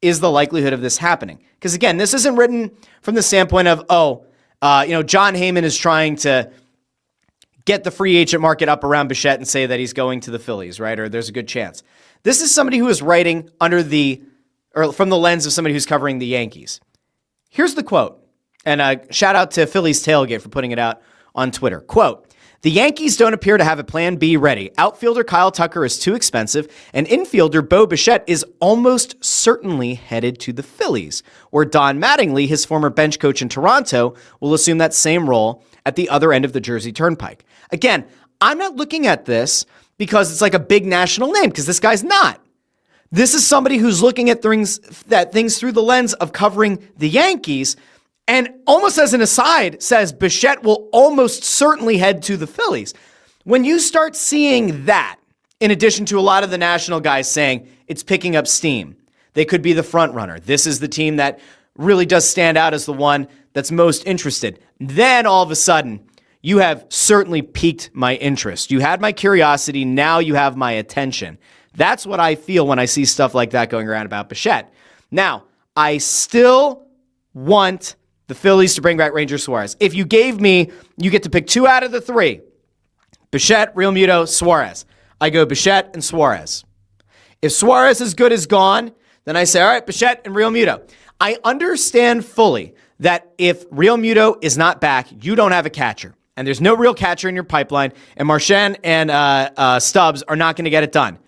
is the likelihood of this happening? Because again, this isn't written from the standpoint of, John Heyman is trying to get the free agent market up around Bichette and say that he's going to the Phillies, right? Or there's a good chance. This is somebody who is writing from the lens of somebody who's covering the Yankees. Here's the quote, and shout out to Phillies Tailgate for putting it out on Twitter. Quote, "The Yankees don't appear to have a plan B ready. Outfielder Kyle Tucker is too expensive, and infielder Bo Bichette is almost certainly headed to the Phillies, where Don Mattingly, his former bench coach in Toronto, will assume that same role at the other end of the Jersey Turnpike." Again, I'm not looking at this because it's like a big national name, because this guy's not. This is somebody who's looking at things through the lens of covering the Yankees, and almost as an aside says Bichette will almost certainly head to the Phillies. When you start seeing that, in addition to a lot of the national guys saying it's picking up steam, they could be the front runner. This is the team that really does stand out as the one that's most interested. Then all of a sudden, you have certainly piqued my interest. You had my curiosity. Now you have my attention. That's what I feel when I see stuff like that going around about Bichette. Now, I still want the Phillies to bring back Ranger Suarez. If you gave me, you get to pick 2 out of the 3. Bichette, Real Muto, Suarez. I go Bichette and Suarez. If Suarez is good as gone, then I say, all right, Bichette and Real Muto. I understand fully that if Real Muto is not back, you don't have a catcher. And there's no real catcher in your pipeline. And Marchand and Stubbs are not going to get it done.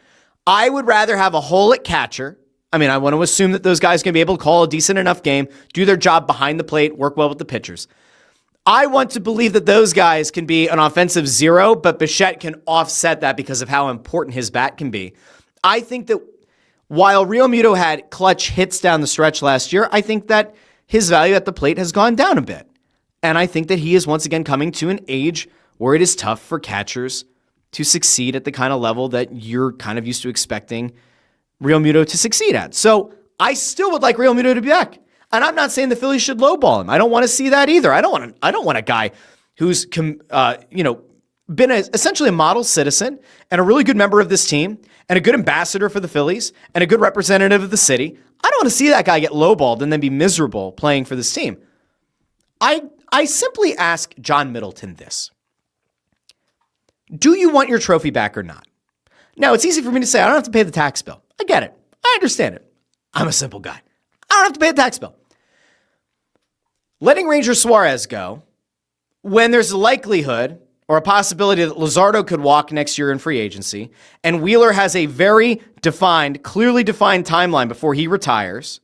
I would rather have a hole at catcher. I mean, I want to assume that those guys are going to be able to call a decent enough game, do their job behind the plate, work well with the pitchers. I want to believe that those guys can be an offensive zero, but Bichette can offset that because of how important his bat can be. I think that while Real Muto had clutch hits down the stretch last year, I think that his value at the plate has gone down a bit. And I think that he is once again coming to an age where it is tough for catchers to succeed at the kind of level that you're kind of used to expecting Real Muto to succeed at. So I still would like Real Muto to be back. And I'm not saying the Phillies should lowball him. I don't want to see that either. I don't want a guy who's been essentially a model citizen and a really good member of this team and a good ambassador for the Phillies and a good representative of the city. I don't want to see that guy get lowballed and then be miserable playing for this team. I simply ask John Middleton this. Do you want your trophy back or not? Now, it's easy for me to say I don't have to pay the tax bill. I get it. I understand it. I'm a simple guy. I don't have to pay the tax bill. Letting Ranger Suarez go when there's a likelihood or a possibility that Luzardo could walk next year in free agency, and Wheeler has a very defined, clearly defined timeline before he retires,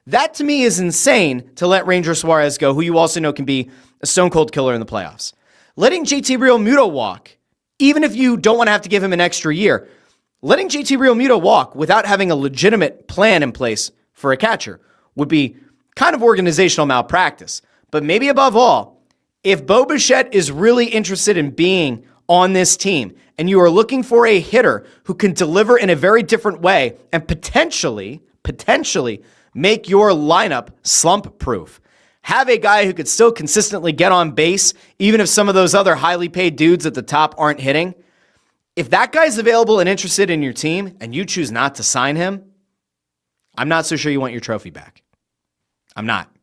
that to me is insane to let Ranger Suarez go, who you also know can be a stone-cold killer in the playoffs. Letting JT Realmuto walk, even if you don't want to have to give him an extra year, letting JT Realmuto walk without having a legitimate plan in place for a catcher would be kind of organizational malpractice. But maybe above all, if Bo Bichette is really interested in being on this team and you are looking for a hitter who can deliver in a very different way and potentially make your lineup slump-proof, have a guy who could still consistently get on base, even if some of those other highly paid dudes at the top aren't hitting. If that guy's available and interested in your team and you choose not to sign him, I'm not so sure you want your trophy back. I'm not.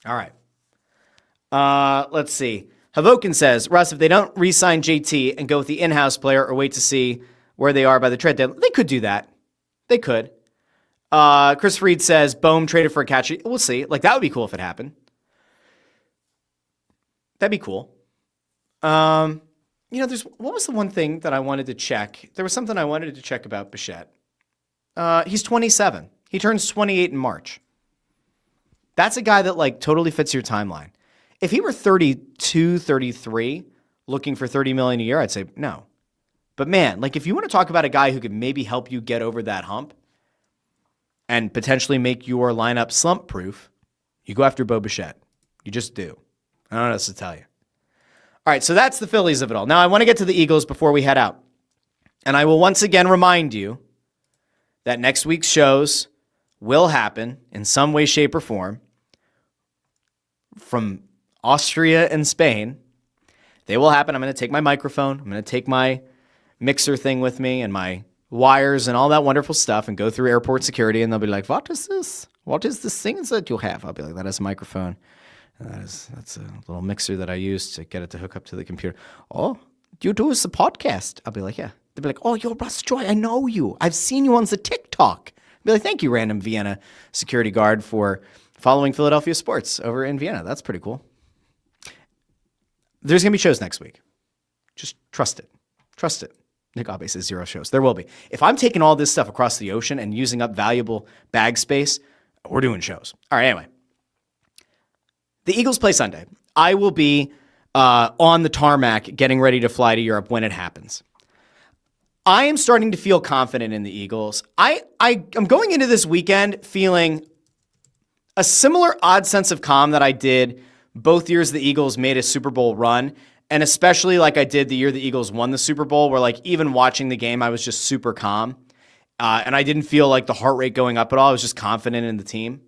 All right. Let's see. Havokin says, Russ, if they don't re-sign JT and go with the in-house player or wait to see where they are by the trade deadline, they could do that. They could. Chris Freed says, Bohm traded for a catcher. We'll see. Like, that would be cool if it happened. That'd be cool. What was the one thing that I wanted to check? There was something I wanted to check about Bichette. He's 27. He turns 28 in March. That's a guy that, like, totally fits your timeline. If he were 32, 33, looking for $30 million a year, I'd say no. But, man, like, if you want to talk about a guy who could maybe help you get over that hump and potentially make your lineup slump-proof, you go after Bo Bichette. You just do. I don't know what else to tell you. All right, so that's the Phillies of it all. Now, I want to get to the Eagles before we head out. And I will once again remind you that next week's shows will happen in some way, shape, or form from Austria and Spain. They will happen. I'm going to take my microphone. I'm going to take my mixer thing with me and my wires and all that wonderful stuff and go through airport security, and they'll be like, what is this? What is this thing that you have? I'll be like, that is a microphone. That's a little mixer that I use to get it to hook up to the computer. Oh, do you do this a podcast? I'll be like, yeah. They'll be like, oh, you're Russ Joy. I know you. I've seen you on the TikTok. I'll be like, thank you, random Vienna security guard, for following Philadelphia sports over in Vienna. That's pretty cool. There's going to be shows next week. Just trust it. Trust it. Nick Abe says 0 shows. There will be. If I'm taking all this stuff across the ocean and using up valuable bag space, we're doing shows. All right, anyway. The Eagles play Sunday. I will be on the tarmac getting ready to fly to Europe when it happens. I am starting to feel confident in the Eagles. I'm going into this weekend feeling a similar odd sense of calm that I did both years the Eagles made a Super Bowl run, and especially like I did the year the Eagles won the Super Bowl, where like even watching the game, I was just super calm. And I didn't feel like the heart rate going up at all. I was just confident in the team.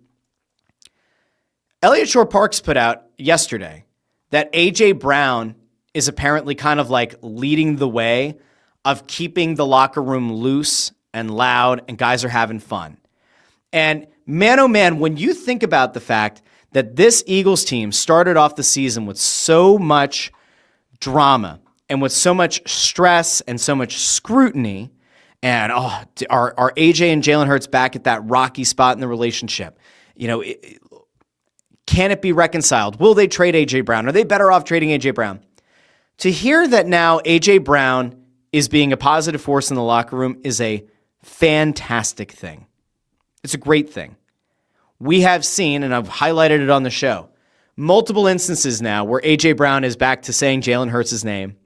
Elliott Shore-Parks put out yesterday that A.J. Brown is apparently kind of like leading the way of keeping the locker room loose and loud, and guys are having fun. And man, oh man, when you think about the fact that this Eagles team started off the season with so much drama and with so much stress and so much scrutiny, and are AJ and Jalen Hurts back at that rocky spot in the relationship? Can it be reconciled? Will they trade A.J. Brown? Are they better off trading A.J. Brown? To hear that now A.J. Brown is being a positive force in the locker room is a fantastic thing. It's a great thing. We have seen, and I've highlighted it on the show, multiple instances now where A.J. Brown is back to saying Jalen Hurts' name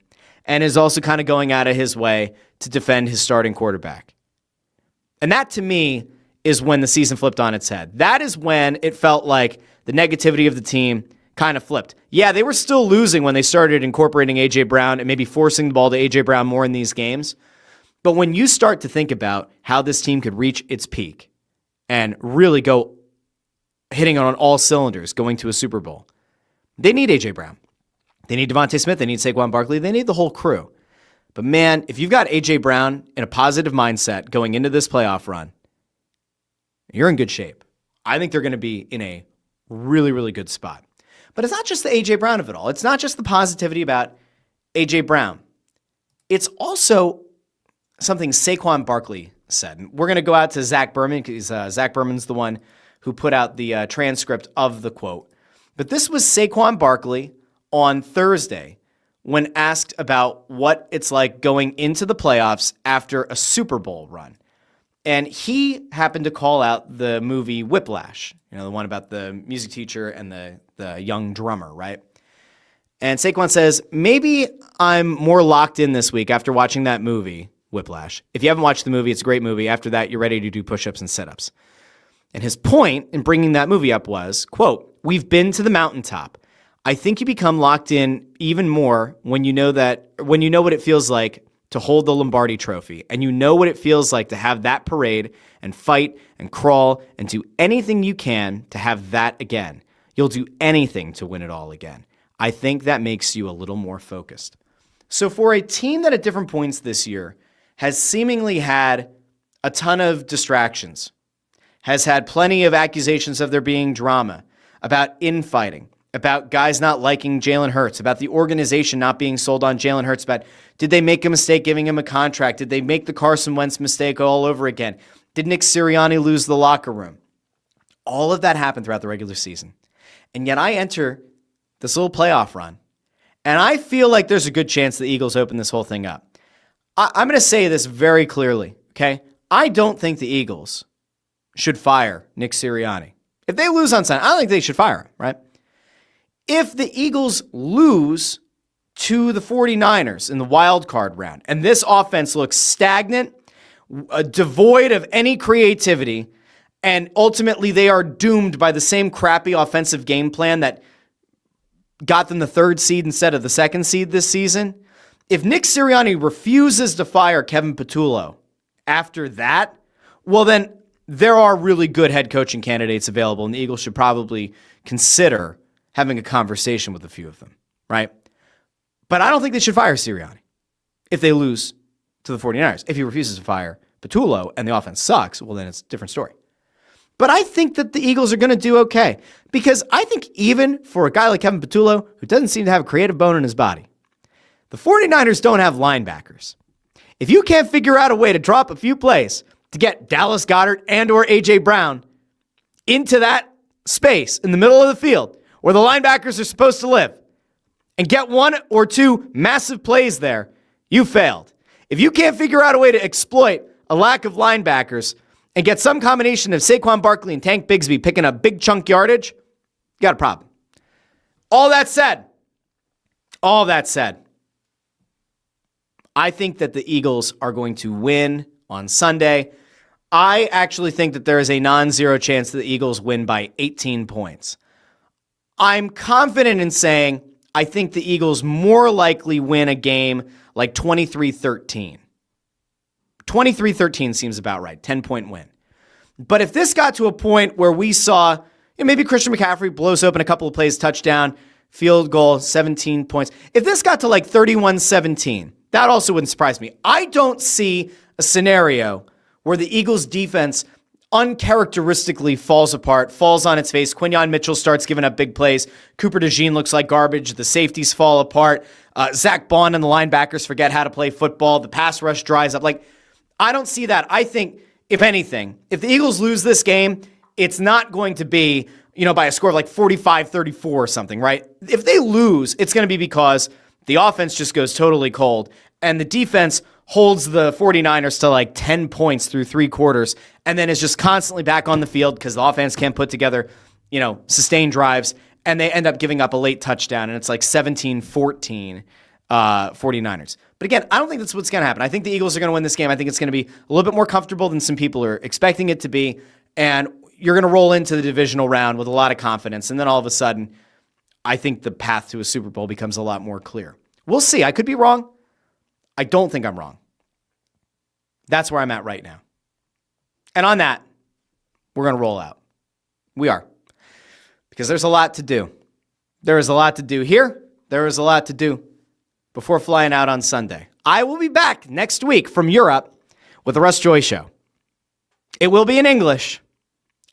and is also kind of going out of his way to defend his starting quarterback. And that, to me, is when the season flipped on its head. That is when it felt like the negativity of the team kind of flipped. Yeah, they were still losing when they started incorporating A.J. Brown and maybe forcing the ball to A.J. Brown more in these games. But when you start to think about how this team could reach its peak and really go hitting on all cylinders, going to a Super Bowl, they need A.J. Brown. They need Devontae Smith. They need Saquon Barkley. They need the whole crew. But man, if you've got A.J. Brown in a positive mindset going into this playoff run, you're in good shape. I think they're going to be in a really, really good spot. But it's not just the A.J. Brown of it all. It's not just the positivity about A.J. Brown. It's also something Saquon Barkley said. And we're going to go out to Zach Berman because Zach Berman's the one who put out the transcript of the quote. But this was Saquon Barkley on Thursday when asked about what it's like going into the playoffs after a Super Bowl run. And he happened to call out the movie Whiplash, the one about the music teacher and the young drummer, right? And Saquon says, maybe I'm more locked in this week after watching that movie, Whiplash. If you haven't watched the movie, it's a great movie. After that, you're ready to do push-ups and sit-ups. And his point in bringing that movie up was, quote, we've been to the mountaintop. I think you become locked in even more when you know what it feels like to hold the Lombardi Trophy, and you know what it feels like to have that parade and fight and crawl and do anything you can to have that again. You'll do anything to win it all again. I think that makes you a little more focused. So for a team that at different points this year has seemingly had a ton of distractions, has had plenty of accusations of there being drama, about infighting, about guys not liking Jalen Hurts, about the organization not being sold on Jalen Hurts, about did they make a mistake giving him a contract? Did they make the Carson Wentz mistake all over again? Did Nick Sirianni lose the locker room? All of that happened throughout the regular season. And yet I enter this little playoff run, and I feel like there's a good chance the Eagles open this whole thing up. I'm going to say this very clearly, okay? I don't think the Eagles should fire Nick Sirianni. If they lose on Sunday, I don't think they should fire him, right? If the Eagles lose to the 49ers in the wild card round, and this offense looks stagnant, devoid of any creativity, and ultimately they are doomed by the same crappy offensive game plan that got them the 3rd seed instead of the 2nd seed this season, if Nick Sirianni refuses to fire Kevin Patullo after that, well then there are really good head coaching candidates available, and the Eagles should probably consider having a conversation with a few of them, right? But I don't think they should fire Sirianni if they lose to the 49ers. If he refuses to fire Patullo and the offense sucks, well, then it's a different story. But I think that the Eagles are going to do okay because I think even for a guy like Kevin Patullo, who doesn't seem to have a creative bone in his body, the 49ers don't have linebackers. If you can't figure out a way to drop a few plays to get Dallas Goedert and or A.J. Brown into that space in the middle of the field where the linebackers are supposed to live and get 1 or 2 massive plays there, you failed. If you can't figure out a way to exploit a lack of linebackers and get some combination of Saquon Barkley and Tank Bigsby picking up big chunk yardage, you got a problem. All that said, I think that the Eagles are going to win on Sunday. I actually think that there is a non-zero chance that the Eagles win by 18 points. I'm confident in saying I think the Eagles more likely win a game like 23-13. 23-13 seems about right, 10-point win. But if this got to a point where we saw maybe Christian McCaffrey blows open a couple of plays, touchdown, field goal, 17 points. If this got to like 31-17, that also wouldn't surprise me. I don't see a scenario where the Eagles defense uncharacteristically falls apart, falls on its face. Quinyon Mitchell starts giving up big plays. Cooper DeJean looks like garbage. The safeties fall apart. Zach Bond and the linebackers forget how to play football. The pass rush dries up. I don't see that. I think, if anything, if the Eagles lose this game, it's not going to be, by a score of like 45-34 or something, right? If they lose, it's going to be because the offense just goes totally cold and the defense holds the 49ers to like 10 points through 3 quarters and then is just constantly back on the field because the offense can't put together, sustained drives, and they end up giving up a late touchdown, and it's like 17-14 49ers. But again, I don't think that's what's going to happen. I think the Eagles are going to win this game. I think it's going to be a little bit more comfortable than some people are expecting it to be, and you're going to roll into the divisional round with a lot of confidence, and then all of a sudden, I think the path to a Super Bowl becomes a lot more clear. We'll see. I could be wrong. I don't think I'm wrong. That's where I'm at right now. And on that, we're going to roll out. We are. Because there's a lot to do. There is a lot to do here. There is a lot to do before flying out on Sunday. I will be back next week from Europe with the Russ Joy Show. It will be in English,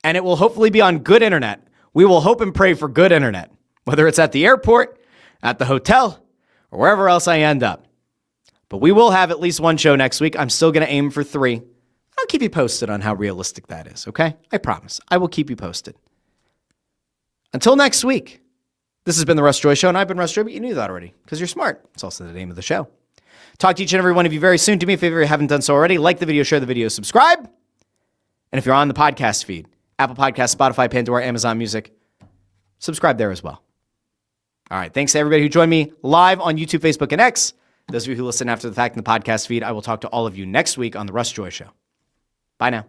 and it will hopefully be on good internet. We will hope and pray for good internet, whether it's at the airport, at the hotel, or wherever else I end up. But we will have at least one show next week. I'm still going to aim for 3. I'll keep you posted on how realistic that is, okay? I promise. I will keep you posted. Until next week, this has been the Russ Joy Show, and I've been Russ Joy, but you knew that already because you're smart. It's also the name of the show. Talk to each and every one of you very soon. Do me a favor if you haven't done so already. Like the video, share the video, subscribe. And if you're on the podcast feed, Apple Podcasts, Spotify, Pandora, Amazon Music, subscribe there as well. All right. Thanks to everybody who joined me live on YouTube, Facebook, and X. Those of you who listen after the fact in the podcast feed, I will talk to all of you next week on the Russ Joy Show. Bye now.